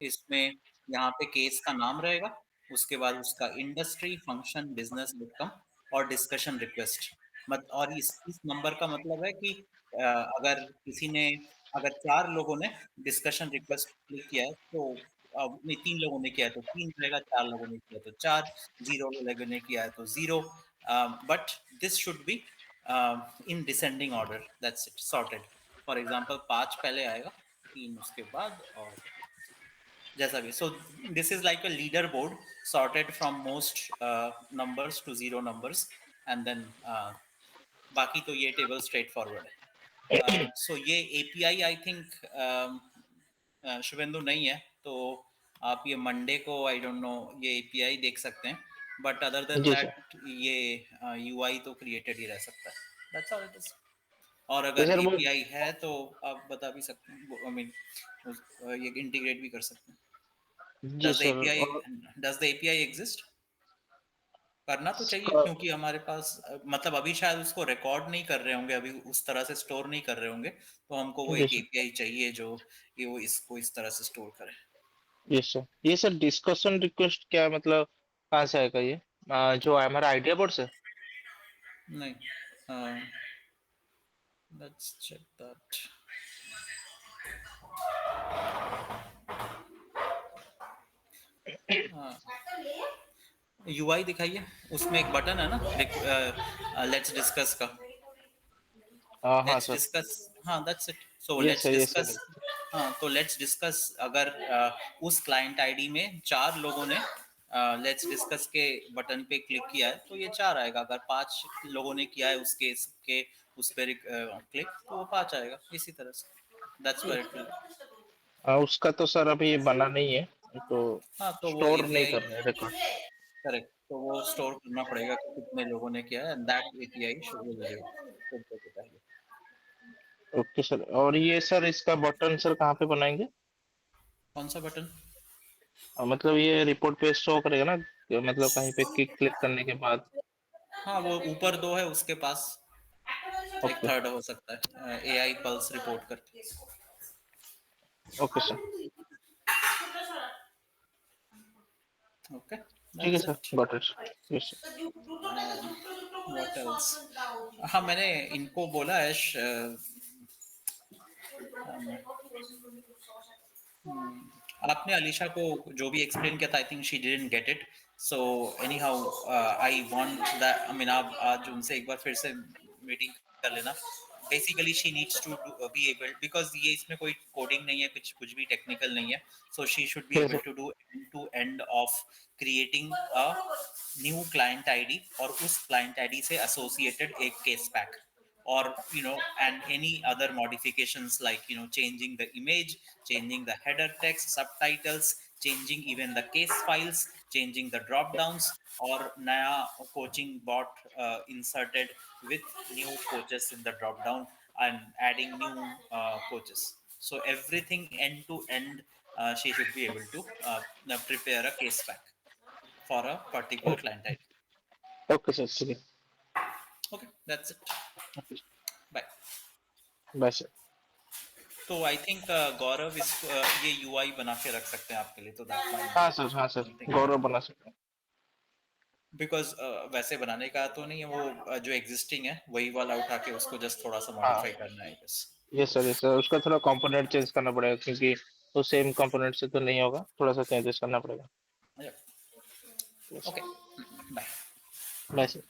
इसमें यहाँ पे केस का नाम रहेगा, उसके बाद उसका इंडस्ट्री, फंक्शन, बिजनेस आउटकम और डिस्कशन रिक्वेस्ट। मत और इस नंबर का मतलब है कि अगर किसी ने अगर 4 लोगों ने डिस्कशन रिक्वेस्ट क्लिक किया है तो नहीं 3 लोगों ने किया है तो 3 रहेगा, 4 लोगों ने किया है तो 4, 0 लोगों ने किया है तो 0। But this should be in descending order, that's it, sorted. For example 5 पहले आएगा, 3 उसके बाद और जैसा भी। So this is like a leaderboard sorted from most numbers to 0 numbers and then बाकी तो ये टेबल स्ट्रेट फॉरवर्ड है। सो ये एपीआई आई थिंक शुभेंदु नहीं है, तो आप ये मंडे को आई डोंट नो ये एपीआई देख सकते हैं, बट अदर देन जी सर। दैट ये यूआई तो क्रिएटेड ही रह सकता है, दैट्स ऑल इट इज। और तो अगर सर वो एपीआई है तो आप बता भी सकते हैं, आई मीन ये इंटीग्रेट भी कर सकते हैं। जी डज द सर। एपीआई और डज द एपीआई एग्जिस्ट? करना तो चाहिए इसका क्योंकि हमारे पास मतलब अभी शायद उसको रिकॉर्ड नहीं कर रहे होंगे, अभी उस तरह से स्टोर नहीं कर रहे होंगे, तो हमको वो जी एक सर। एपीआई चाहिए जो ये वो इसको इस तरह से स्टोर करे। ये सर डिस्कशन रिक्वेस्ट क्या मतलब कहाँ से आएगा ये? जो हमारा आइडिया बोर्ड से। नहीं, लेट्स चेक दैट। यूआई दिखाइए, उसमें एक बटन है ना लेट्स डिस्कस का। हाँ लेट्स सर। डिस्कस, हाँ दैट्स इट। सो ये लेट्स सर, ये डिस्कस। सर। हाँ तो लेट्स डिस्कस अगर उस क्लाइंट आईडी में 4 लोगों ने लेट्स डिस्कस के बटन पे क्लिक किया है तो ये 4 आएगा, अगर 5 लोगों ने किया है उसके के उस पर क्लिक तो वो 5 आएगा, इसी तरह से दैट्स व्हाट इट विल। उसका तो सर अभी बना नहीं है, तो हाँ तो वो स्टोर नहीं एपीआई, कर रहे रिकॉर्ड। करेक्ट, तो वो स्टोर करना पड़ेगा कि कितने लोगों ने किया है, that API should be. Okay sir. और ये सर इसका बटन सर कहाँ पे बनाएंगे? कौन सा बटन? मतलब ये रिपोर्ट पे शो करेगा ना कि मतलब कहीं पे क्लिक करने के बाद। हाँ वो ऊपर 2 है उसके पास, एक ओके। थर्ड हो सकता है एआई पल्स रिपोर्ट करके। Okay sir. ओके, ठीक है that's sir, it. Got it. Yes sir. What else? हाँ मैंने इनको बोला है आपने अलीशा को जो भी एक्सप्लेन किया था, I think she didn't get it. So any how I want that, I mean आप आज उनसे एक बार फिर से मीटिंग कर लेना। Basically she needs to be able, because ये इसमें कोई कोडिंग नहीं है, कुछ कुछ भी टेक्निकल नहीं है, सो शी शुड बी ठीक है able sir. To do end to end of creating a new client ID और उस क्लाइंट आईडी से एसोसिएटेड एक case pack, or and any other modifications like changing the image, changing the header text, subtitles, changing even the case files, changing the drop downs, or naya coaching bot inserted with new coaches in the drop down and adding new coaches. So everything end to end, she should be able to prepare a case pack for a particular client ID. Okay sir, ठीक है। Okay, that's it. Okay. Bye. Bye sir. तो I think गौरव इसको ये UI बना के रख सकते हैं आपके लिए, तो दैट हाँ सर, हाँ सर, गौरव माइट, बना सकते हैं। बिकॉज वैसे बनाने का तो नहीं है वो, जो एग्जिस्टिंग है वही वाला उठा के उसको जस्ट थोड़ा सा हाँ। मॉडिफाई करना है बस। ये सर उसका थोड़ा कंपोनेंट चेंज करना पड़ेगा क्योंकि वो सेम कंपोनेंट से तो नहीं होगा, थोड़ा सा चेंजेस करना पड़ेगा। Okay, bye. Bye sir.